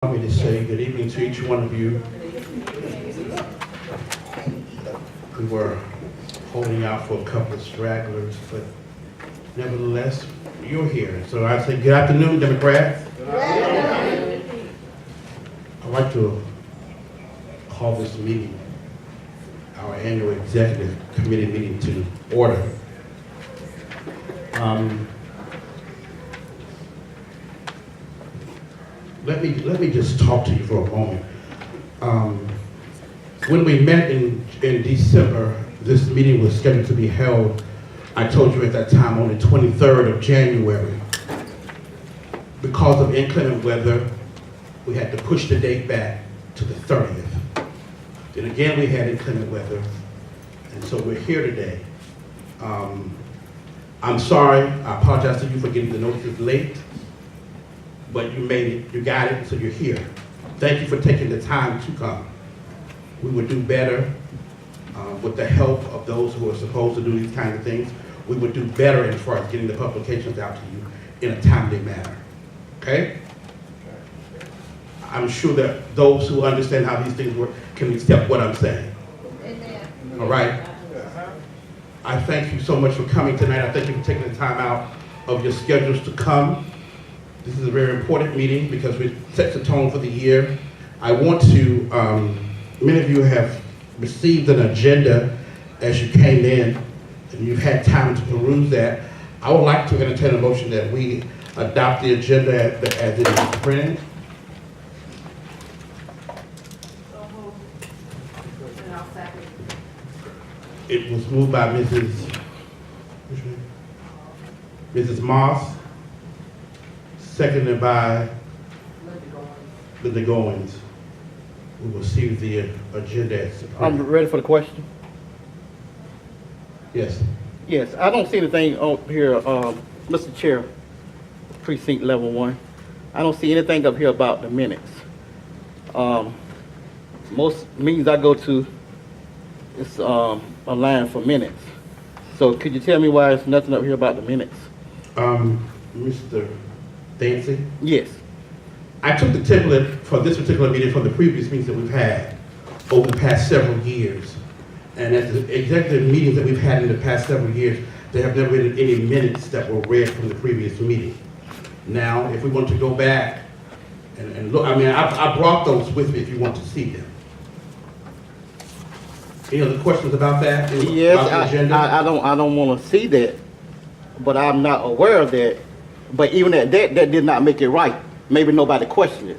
Allow me to say good evening to each one of you. We were holding out for a couple of stragglers, but nevertheless, you're here. So I say good afternoon, Democrats. I'd like to call this meeting, our annual executive committee meeting, to order. Let me just talk to you for a moment. When we met in December, this meeting was scheduled to be held, I told you at that time, on the 23rd of January. Because of inclement weather, we had to push the date back to the 30th. And again, we had inclement weather, and so we're here today. I'm sorry, I apologize to you for getting the notices late, but you made it, you got it, so you're here. Thank you for taking the time to come. We would do better with the help of those who are supposed to do these kinds of things. We would do better as far as getting the publications out to you in a timely manner, okay? I'm sure that those who understand how these things work can accept what I'm saying. Amen. All right? I thank you so much for coming tonight. I thank you for taking the time out of your schedules to come. This is a very important meeting because it sets the tone for the year. I want to, many of you have received an agenda as you came in, and you've had time to peruse that. I would like to entertain a motion that we adopt the agenda as it is printed. It was moved by Mrs. Moss, seconded by Linda Goins. We will see the agenda as I'm ready for the question. Yes. Yes, I don't see anything up here, Mr. Chair, precinct level 1. I don't see anything up here about the minutes. Most meetings I go to, it's a line for minutes. So could you tell me why there's nothing up here about the minutes? Mr. Dancy? Yes. I took the template for this particular meeting from the previous meetings that we've had over the past several years. And at the executive meetings that we've had in the past several years, there have never been any minutes that were read from the previous meeting. Now, if we want to go back and look, I mean, I brought those with me if you want to see them. Any other questions about that? Yes, about the agenda? I don't want to see that, but I'm not aware of that. But even at that did not make it right. Maybe nobody questioned it.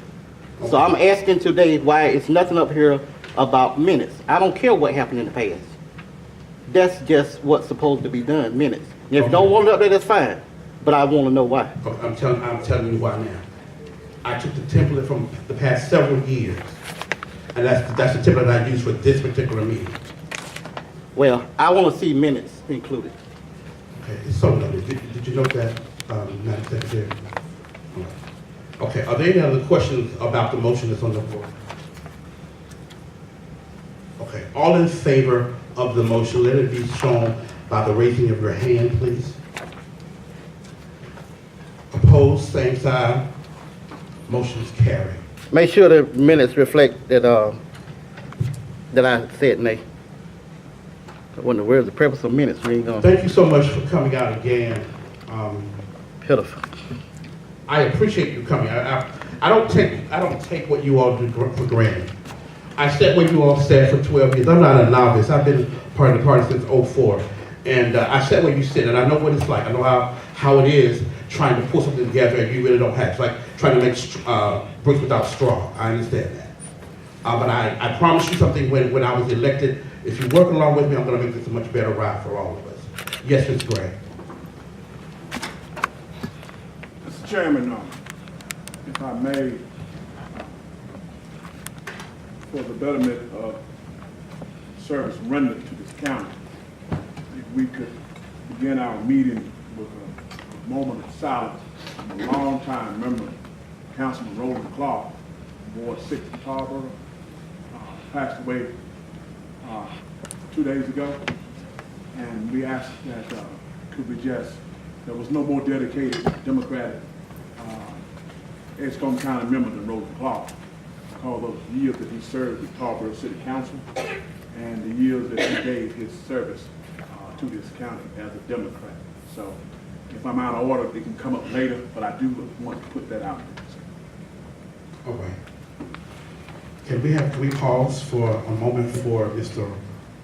Okay. So I'm asking today why it's nothing up here about minutes. I don't care what happened in the past. That's just what's supposed to be done, minutes. And if you don't want it up there, that's fine. But I want to know why. Okay, I'm telling you why now. I took the template from the past several years, and that's the template I used for this particular meeting. Well, I want to see minutes included. Okay, it's so noted. Did you note that, Madam Secretary? All right. Okay, are there any other questions about the motion that's on the floor? Okay, all in favor of the motion, let it be shown by the raising of your hand, please. Opposed, same side. Motion is carried. Make sure the minutes reflect that that I said nay. I wonder where's the purpose of minutes. We ain't gonna. Thank you so much for coming out again. Pitiful. I appreciate you coming. I don't take what you all do for granted. I said what you all said for 12 years. I'm not a novice. I've been part of the party since '04, and I said what you said, and I know what it's like. I know how it is trying to pull something together and you really don't have. It's like trying to make bricks without straw. I understand that, but I promise you something. When I was elected, if you work along with me, I'm going to make this a much better ride for all of us. Yes, Mr. Gray. Mr. Chairman, if I may, for the betterment of service rendered to this county, if we could begin our meeting with a moment of silence. I'm a long-time member, Councilman Roland Clark, Ward 6 in Tarboro, passed away 2 days ago, and we asked that could we just, there was no more dedicated Democratic Edgecombe County member than Rosa Clark. Because of the years that he served with Tarboro City Council and the years that he gave his service to this county as a Democrat. So if I'm out of order, it can come up later, but I do want to put that out there. All right. Can we pause for a moment for Mr.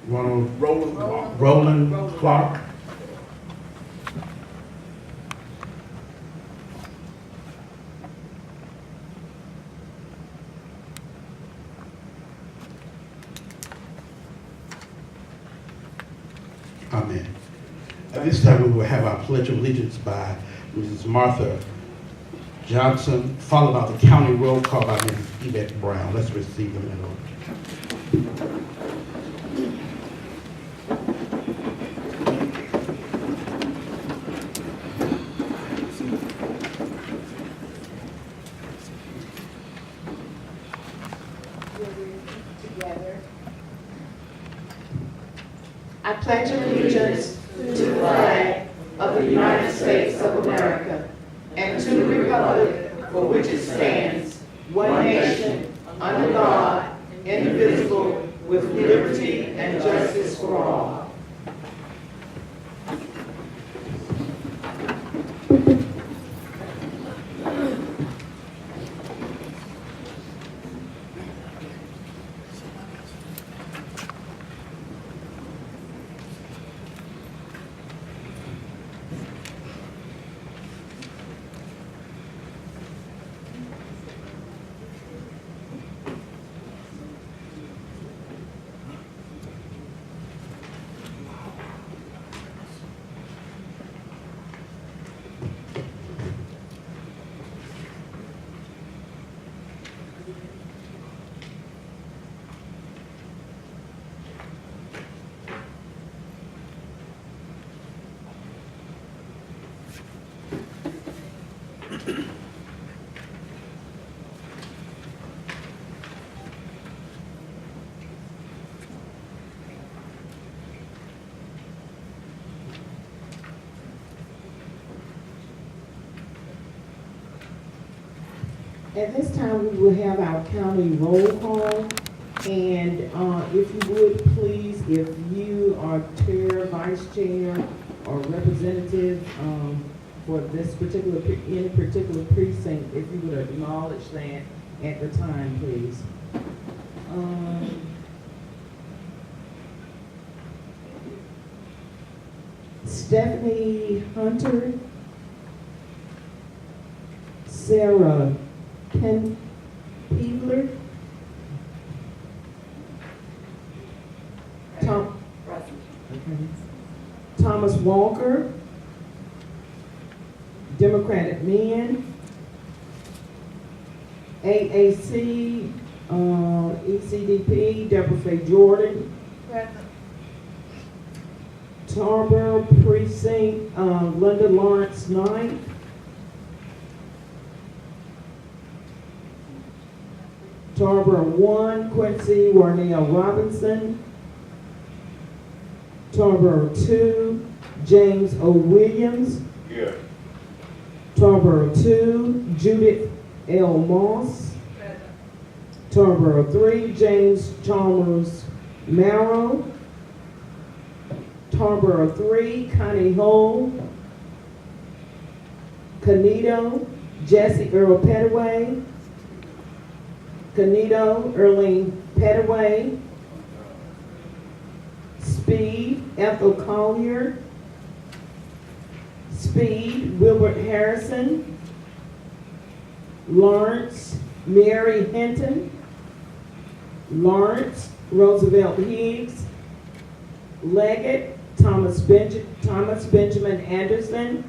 Roland Clark? Amen. At this time, we will have our Pledge of Allegiance by Mrs. Martha Johnson, followed by the county roll call by Mrs. Yvette Brown. Let's receive them in order. Together. I pledge allegiance to the flag of the United States of America and to the republic for which it stands, one nation, under God, indivisible, with liberty and justice for all. At this time, we will have our county roll call, and if you would, please, if you are chair, vice chair, or representative for this particular, any particular precinct, if you would acknowledge that at the time, please. Stephanie Hunter, Sarah Peebler, Thomas Walker, Democratic Men, AAC, ECDP, Deborah Faye Jordan, Tarboro Precinct, Linda Lawrence Knight, Tarboro 1, Quincy Warnell Robinson, Tarboro 2, James O. Williams, Yeah. Tarboro 2, Judith L. Moss, Tarboro 3, James Chalmers Marrow, Tarboro 3, Connie Hull, Canito, Jesse Earl Petaway, Canito, Erling Petaway, Speed, Ethel Collier, Speed, Wilbert Harrison, Lawrence, Mary Hinton, Lawrence, Roosevelt Higgs, Leggett, Thomas Benjamin Anderson,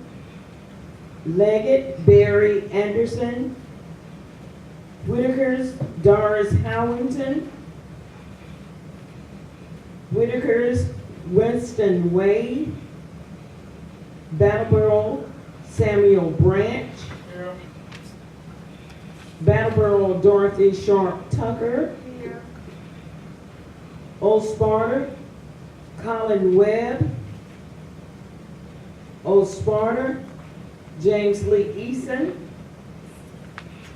Leggett, Barry Anderson, Whitaker's, Doris Howington, Whitaker's, Winston Wade, Battleboro, Samuel Branch, Battleboro, Dorothy Sharp Tucker, Old Sparta, Colin Webb, Old Sparta, James Lee Eason,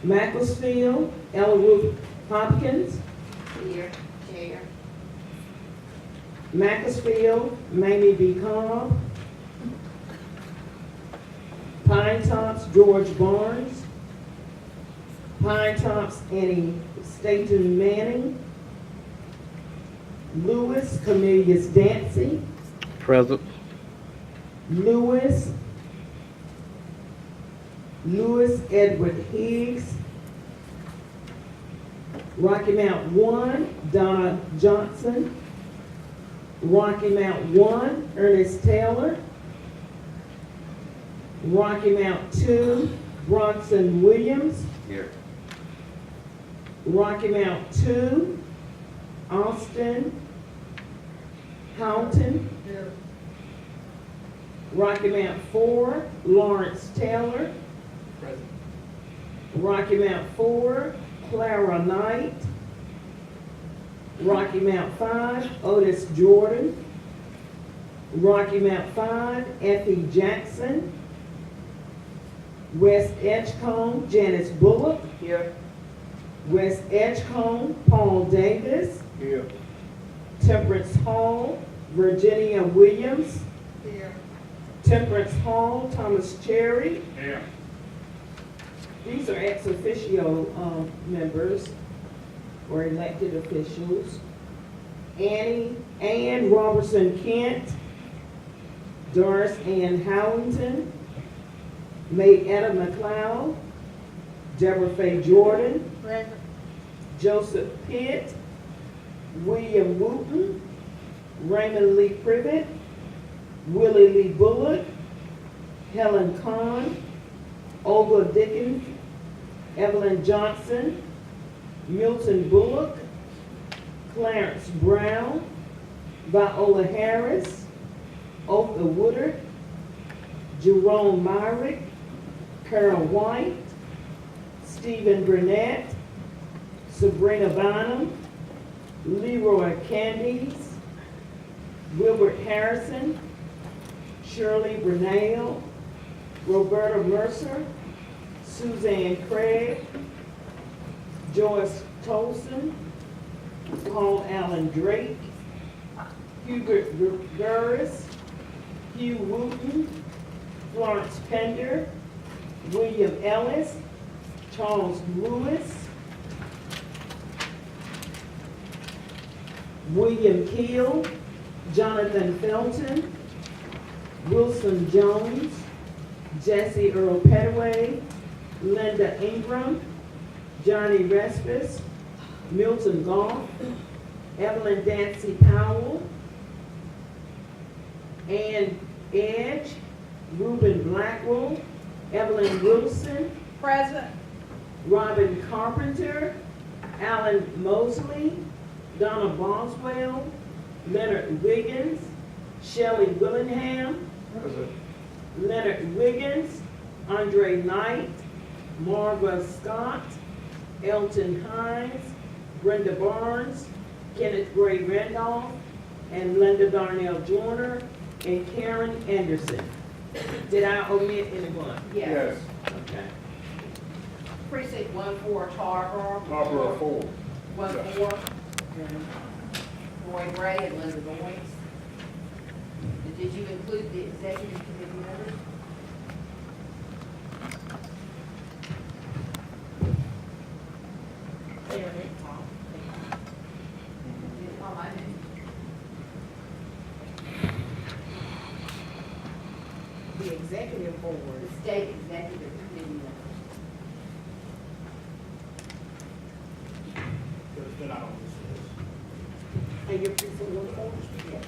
Macclesfield, Ella Ruth Hopkins. Here, Chair. Macclesfield, Mamie B. Cobb. Pine Tops, George Barnes. Pine Tops, Annie Staton Manning. Lewis, Cornelius Dancy. Present. Lewis Edward Higgs. Rocky Mount 1, Donna Johnson. Rocky Mount 1, Ernest Taylor. Rocky Mount 2, Bronson Williams. Here. Rocky Mount 2, Austin Houghton. Rocky Mount 4, Lawrence Taylor. Rocky Mount 4, Clara Knight. Rocky Mount 5, Otis Jordan. Rocky Mount 5, Effie Jackson. West Edgecombe, Janice Bullock. Here. West Edgecombe, Paul Davis. Here. Temperance Hall, Virginia Williams. Here. Temperance Hall, Thomas Cherry. Here. These are ex officio members or elected officials. Ann Robertson Kent. Doris Ann Howington. May Etta McLeod. Deborah Faye Jordan. Present. Joseph Pitt. William Wooten. Raymond Lee Privet. Willie Lee Bullock. Helen Kahn. Olga Dickens. Evelyn Johnson. Milton Bullock. Clarence Brown. Viola Harris. Otha Woodard. Jerome Myrick. Carol White. Stephen Burnett. Sabrina Bynum. Leroy Candies. Wilbert Harrison. Shirley Burnell. Roberta Mercer. Suzanne Craig. Joyce Tolson. Paul Allen Drake. Hubert Gurris. Hugh Wooten. Florence Pender. William Ellis. Charles Lewis. William Keel. Jonathan Felton. Wilson Jones. Jesse Earl Petaway. Linda Ingram. Johnny Respis. Milton Goff. Evelyn Dancy Powell. Ann Edge. Reuben Blackwell. Evelyn Wilson. Present. Robin Carpenter. Alan Mosley. Donna Boswell. Leonard Wiggins. Shelley Willingham. Leonard Wiggins. Andre Knight. Marva Scott. Elton Hines. Brenda Barnes. Kenneth Gray Randolph. And Linda Darnell Joyner. And Karen Anderson. Did I omit anyone? Yes. Okay. Precinct 1-4, Tarboro. Barbara 4. 1-4. Roy Gray and Linda Boyce. Did you include the executive committee members? There it is. You didn't call my name. The executive board. The state executive committee members. And your precinct 1-4? Yes.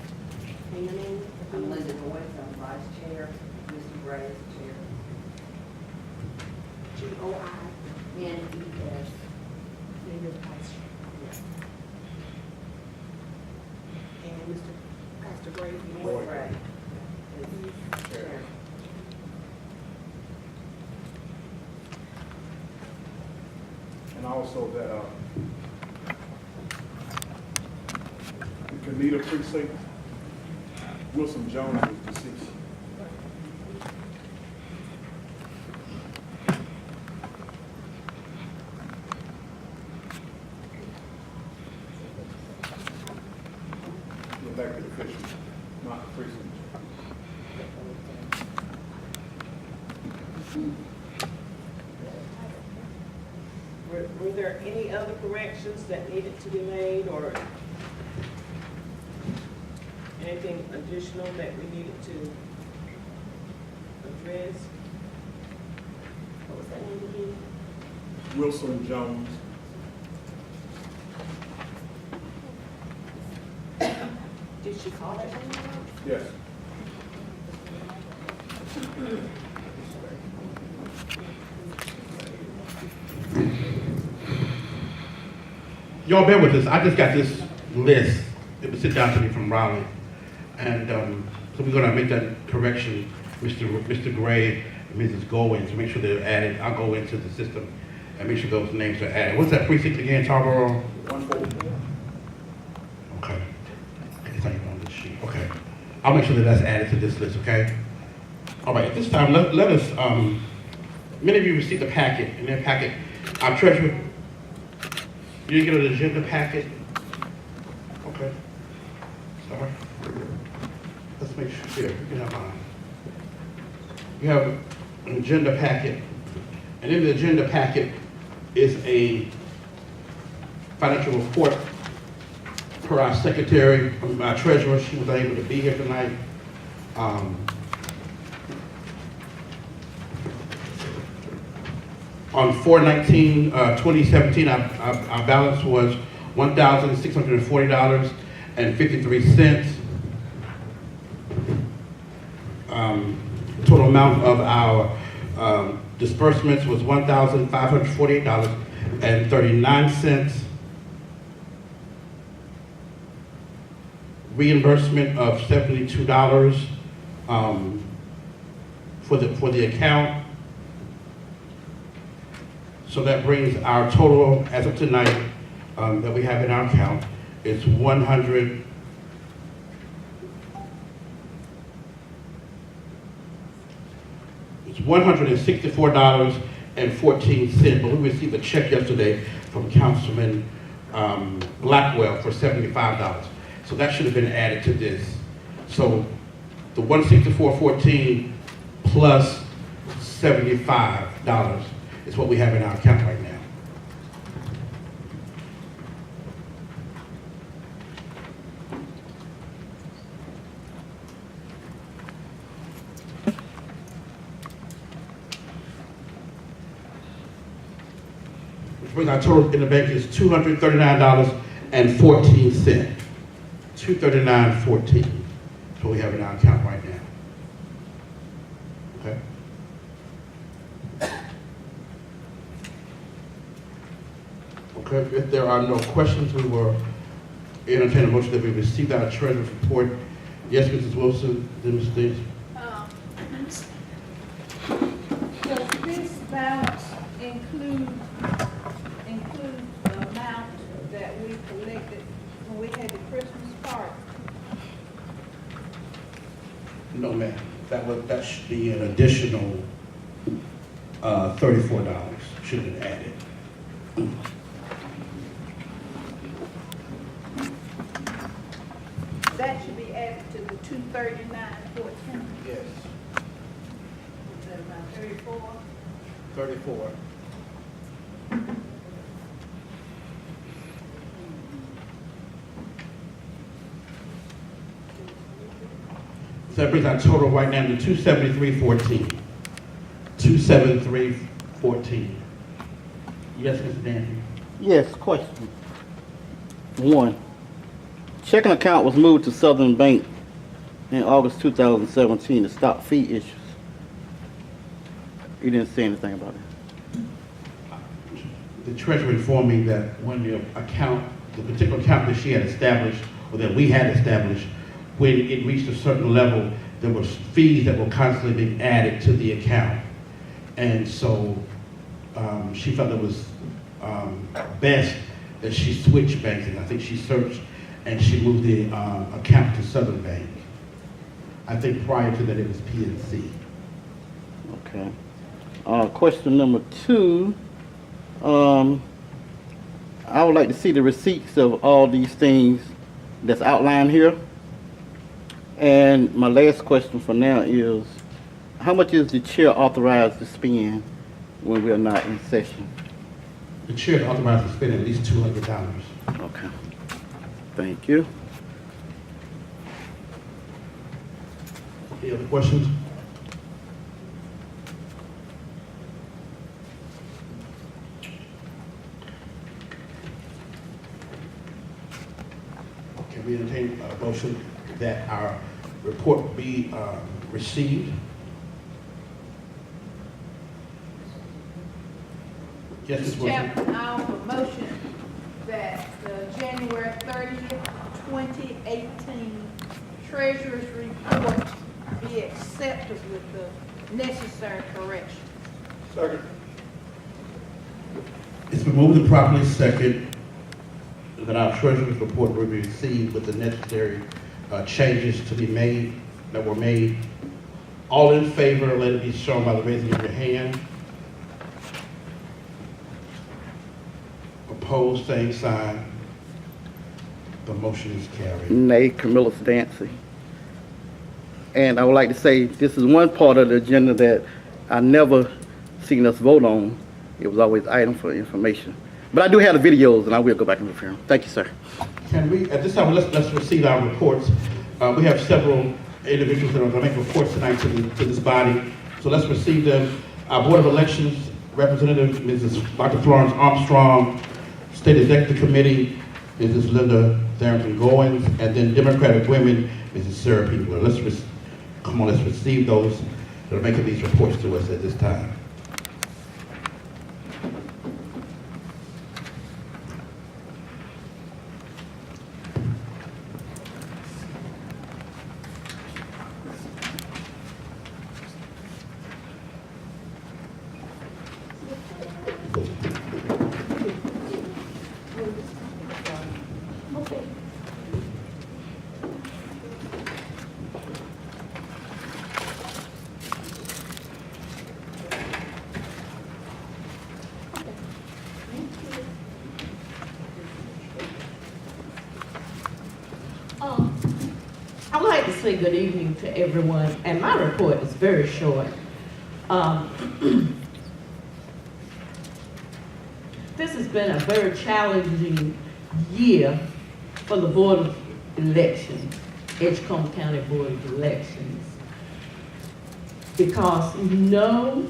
And your name? I'm Linda Boyce, I'm vice chair. Mr. Gray is the chair. N-E-S. And your vice chair. And Mr. Pastor Gray? Roy Gray is chair. And also that, the Canita precinct, Wilson Jones was deceased. elected officials, not the precinct. Were there any other corrections that needed to be made or anything additional that we needed to address? What was that name again? Wilson Jones. Did she call that name out? Yes. Y'all bear with us. I just got this list that was sent down to me from Raleigh. And so we're gonna make that correction, Mr. Gray and Mrs. Goins, to make sure they're added. I'll go into the system and make sure those names are added. What's that precinct again, Tarboro? 144. Okay. It's not even on this sheet. Okay. I'll make sure that that's added to this list, okay? All right, at this time, let us, many of you received a packet. In that packet, our treasurer, you didn't get an agenda packet? Okay. Sorry. Let's make sure, here, you can have mine. You have an agenda packet, and in the agenda packet is a financial report per our secretary, our treasurer. She was able to be here tonight. On 4/19/2017, our balance was $1,640.53. Total amount of our disbursements was $1,548.39. Reimbursement of $72 for the account. So that brings our total as of tonight that we have in our account is $164.14. But we received a check yesterday from Councilman Blackwell for $75. So that should have been added to this. So the $164.14 plus $75 is what we have in our account right now. Which brings our total in the bank is $239.14. $239.14. That's what we have in our account right now. Okay. Okay, if there are no questions, we will entertain a motion that we receive our treasurer's report. Yes, Mrs. Wilson, then Mrs. Davis. Does this balance include the amount that we collected when we had the Christmas party? No, ma'am. That should be an additional $34 should have been added. That should be added to the 239.14. Yes. Is that about 34? 34. So that brings our total right now to 273.14. 273.14. Yes, Mr. Danby. Yes, question. One, checking account was moved to Southern Bank in August 2017 to stop fee issues. You didn't say anything about it. The treasurer informed me that when the particular account that she had established, or that we had established, when it reached a certain level, there were fees that were constantly being added to the account. And so she felt it was best that she switched banks, and I think she searched and she moved the account to Southern Bank. I think prior to that it was PNC. Okay. Question number two, I would like to see the receipts of all these things that's outlined here. And my last question for now is, how much is the chair authorized to spend when we are not in session? The chair is authorized to spend at least $200. Okay. Thank you. Any other questions? Can we entertain a motion that our report be received? Yes, Ms. Mr. Wilson. Chairman, I offer a motion that the January 30th, 2018 Treasurer's Report be accepted with the necessary corrections. Second. It's been moved and properly second that our treasurer's report will be received with the necessary changes to be made, that were made. All in favor, let it be shown by the raising of your hand. Opposed, same sign. The motion is carried. Nay, Camilla Stancy. And I would like to say, this is one part of the agenda that I never seen us vote on. It was always item for information. But I do have the videos, and I will go back and review them. Thank you, sir. Can we, at this time, let's receive our reports. We have several individuals that are going to make reports tonight to this body. So let's receive them. Our Board of Elections Representative, Mrs. Dr. Florence Armstrong, State Executive Committee, Mrs. Linda Tharrington Goins, and then Democratic Women, Mrs. Sarah Peebler. Let's receive those that are making these reports to us at this time. I would like to say good evening to everyone, and my report is very short. This has been a very challenging year for the Board of Elections, Edgecombe County Board of Elections, because no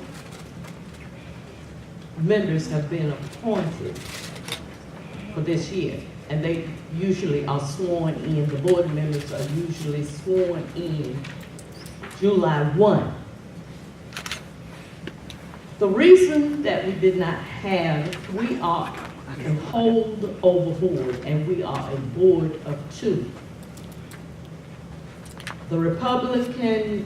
members have been appointed for this year. And they usually are sworn in, the board members are usually sworn in July 1. The reason that we did not have, we are a holdover board, and we are a board of two. A Republican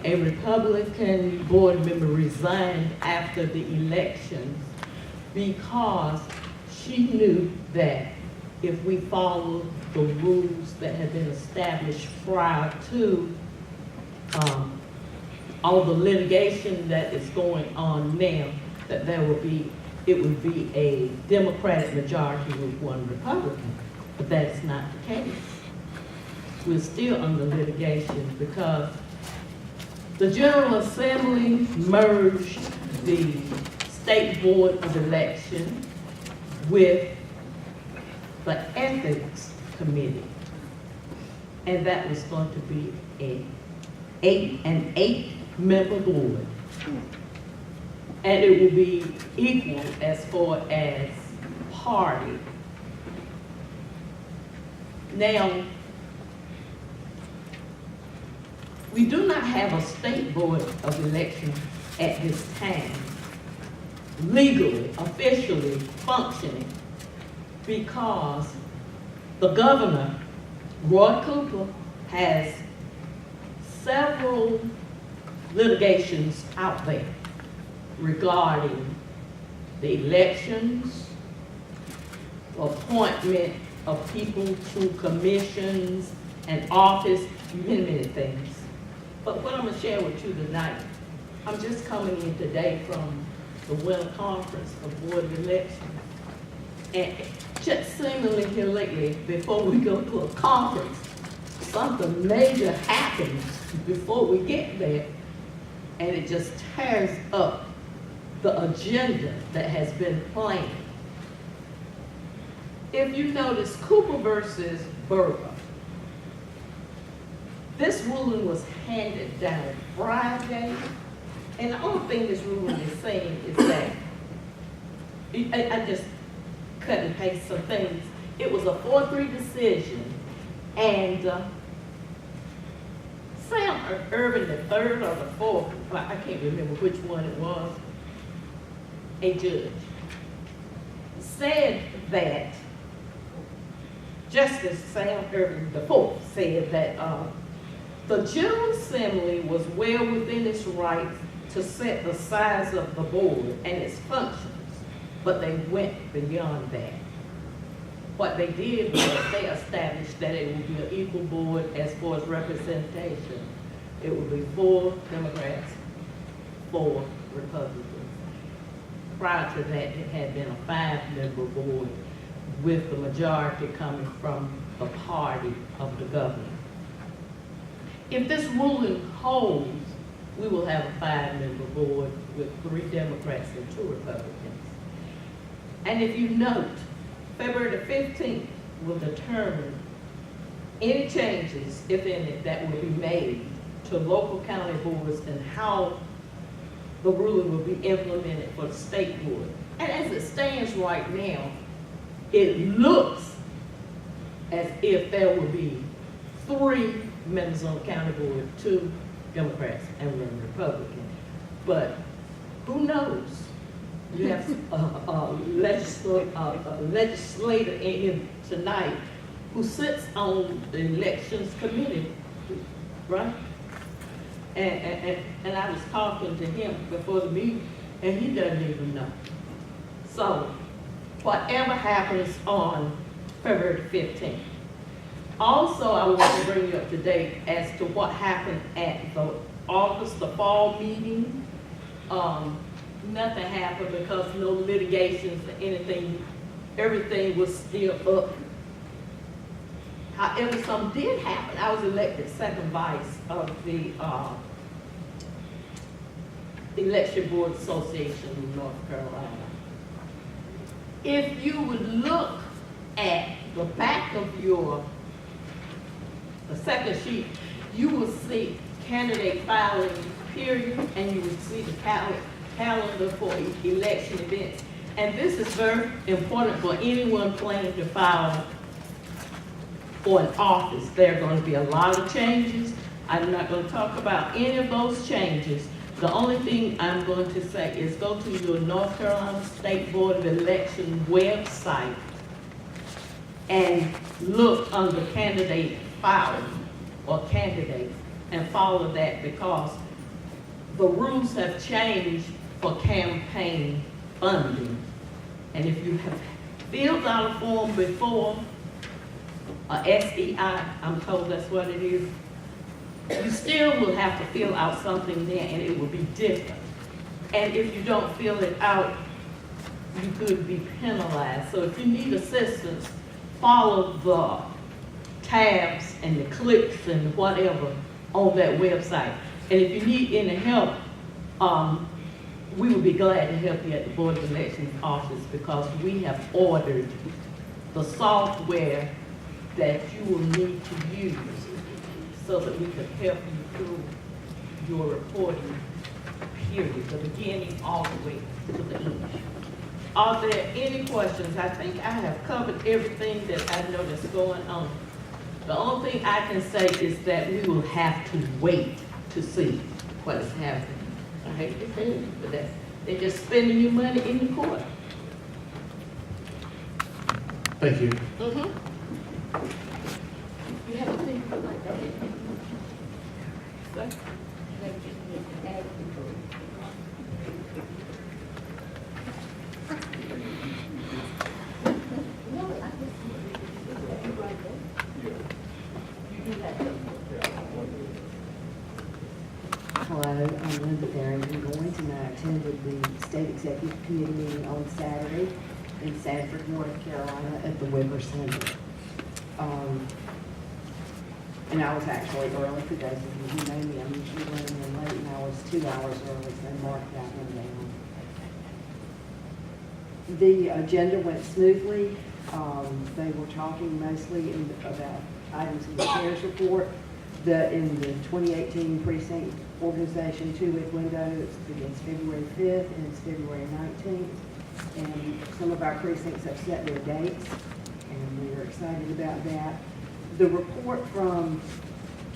board member resigned after the elections because she knew that if we follow the rules that have been established prior to all the litigation that is going on now, that it would be a Democratic majority with one Republican. But that's not the case. We're still under litigation because the General Assembly merged the State Board of Election with the Ethics Committee. And that was going to be an eight-member board. And it will be equal as far as party. Now, we do not have a state board of elections at this time, legally, officially functioning, because the governor, Roy Cooper, has several litigations out there regarding the elections, appointment of people to commissions and office, many things. But what I'm gonna share with you tonight, I'm just coming in today from the Winter Conference of Board of Elections. And just seemingly here lately, before we go to a conference, something major happens before we get there, and it just tears up the agenda that has been planned. If you notice, Cooper versus Berger, this ruling was handed down Friday, and the only thing this ruling is saying is that, I just cut and paste some things. It was a 4-3 decision, and Sam Irvin, the third or the fourth, I can't remember which one it was, a judge, said that Justice Sam Irvin the fourth said that the General Assembly was well within its rights to set the size of the board and its functions, but they went beyond that. What they did was they established that it would be an equal board as far as representation. It would be 4 Democrats, 4 Republicans. Prior to that, it had been a 5-member board with the majority coming from the party of the governor. If this ruling holds, we will have a 5-member board with 3 Democrats and 2 Republicans. And if you note, February the 15th will determine any changes, if any, that will be made to local county boards and how the ruling will be implemented for the state board. And as it stands right now, it looks as if there will be 3 members on the county board, 2 Democrats and 1 Republican. But who knows? You have a legislator in here tonight who sits on the elections committee, right? And I was talking to him before the meeting, and he doesn't even know. So, whatever happens on February 15th. Also, I want to bring you up to date as to what happened at the August, the fall meeting. Nothing happened because no litigations or anything, everything was still up. However, some did happen. I was elected second vice of the Election Board Association of North Carolina. If you would look at the back of the second sheet, you will see candidate filing period, and you will see the calendar for election events. And this is very important for anyone planning to file for an office. There are going to be a lot of changes. I'm not going to talk about any of those changes. The only thing I'm going to say is go to your North Carolina State Board of Election website and look under candidate filing or candidates and follow that, because the rules have changed for campaign funding. And if you have filled out a form before, a SEI, I'm told that's what it is, you still will have to fill out something there, and it will be different. And if you don't fill it out, you could be penalized. So if you need assistance, follow the tabs and the clicks and whatever on that website. And if you need any help, we would be glad to help you at the Board of Elections office, because we have ordered the software that you will need to use so that we can help you through your reporting period, the beginning all the way to the end. Are there any questions? I think I have covered everything that I know that's going on. The only thing I can say is that we will have to wait to see what is happening. I hate to tell you, but they're just spending your money in the court. Thank you. You have a thing like that? Sir? Hello, I'm Linda Barrington Goins, and I attended the State Executive Committee meeting on Saturday in Sanford, North Carolina at the Weber Center. And I was actually early for those of you who know me. I'm usually running in late, and I was 2 hours early, so mark that one down. The agenda went smoothly. They were talking mostly about items in the chair's report. In the 2018 precinct organization 2-week window, it begins February 5th and it's February 19th. And some of our precincts have set their dates, and we are excited about that. The report from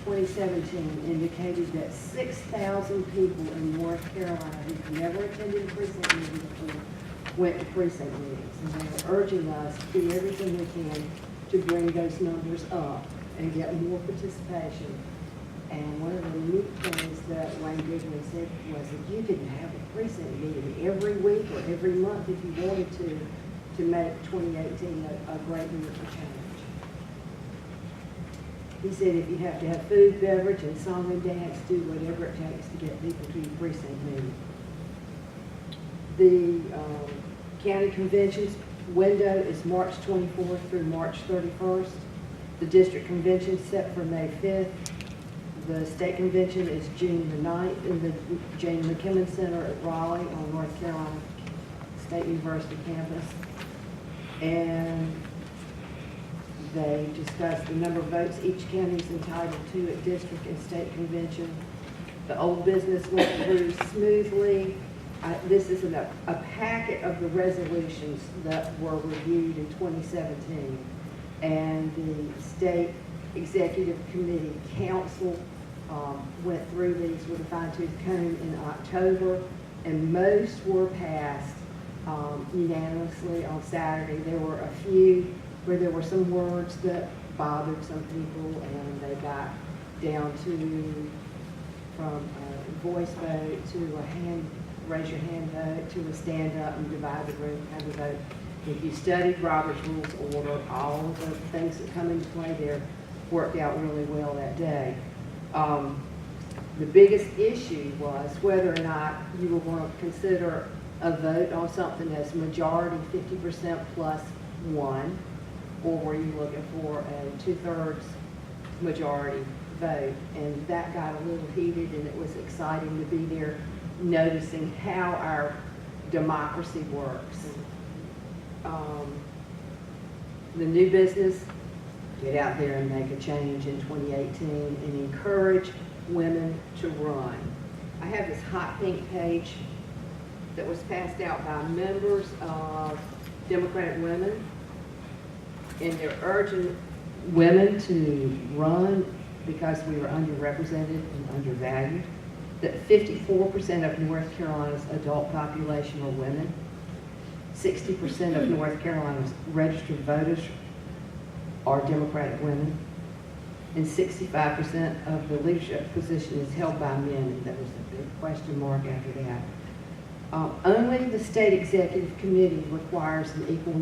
2017 indicated that 6,000 people in North Carolina who've never attended a precinct meeting before went to precinct meetings. And they are urging us to do everything we can to bring those numbers up and get more participation. And one of the neat things that Wayne Goodwin said was that you could have a precinct meeting every week or every month if you wanted to make 2018 a great year for change. He said if you have to have food, beverage, and song and dance, do whatever it takes to get people to your precinct meeting. The county conventions window is March 24th through March 31st. The district convention is set for May 5th. The state convention is June the 9th in the Jane McKimmon Center at Raleigh on North Carolina State University campus. And they discussed the number of votes each county is entitled to at district and state convention. The old business went through smoothly. This is a packet of the resolutions that were reviewed in 2017. And the state executive committee council went through these with a fine-tooth comb in October, and most were passed unanimously on Saturday. There were a few where there were some words that bothered some people, and they got down to from a voice vote to a hand, raise your hand vote, to a stand up and divide the room kind of vote. If you studied Robert's Rules of Order, all of the things that come into play there worked out really well that day. The biggest issue was whether or not you were going to consider a vote on something as majority 50% plus one, or were you looking for a 2/3 majority vote? And that got a little heated, and it was exciting to be there noticing how our democracy works. The new business, get out there and make a change in 2018 and encourage women to run. I have this hot pink page that was passed out by members of Democratic Women, and they're urging women to run because we are underrepresented and undervalued, that 54% of North Carolina's adult population are women. 60% of North Carolina's registered voters are Democratic women, and 65% of the leadership position is held by men, and that was a big question mark after that. Only the state executive committee requires an equal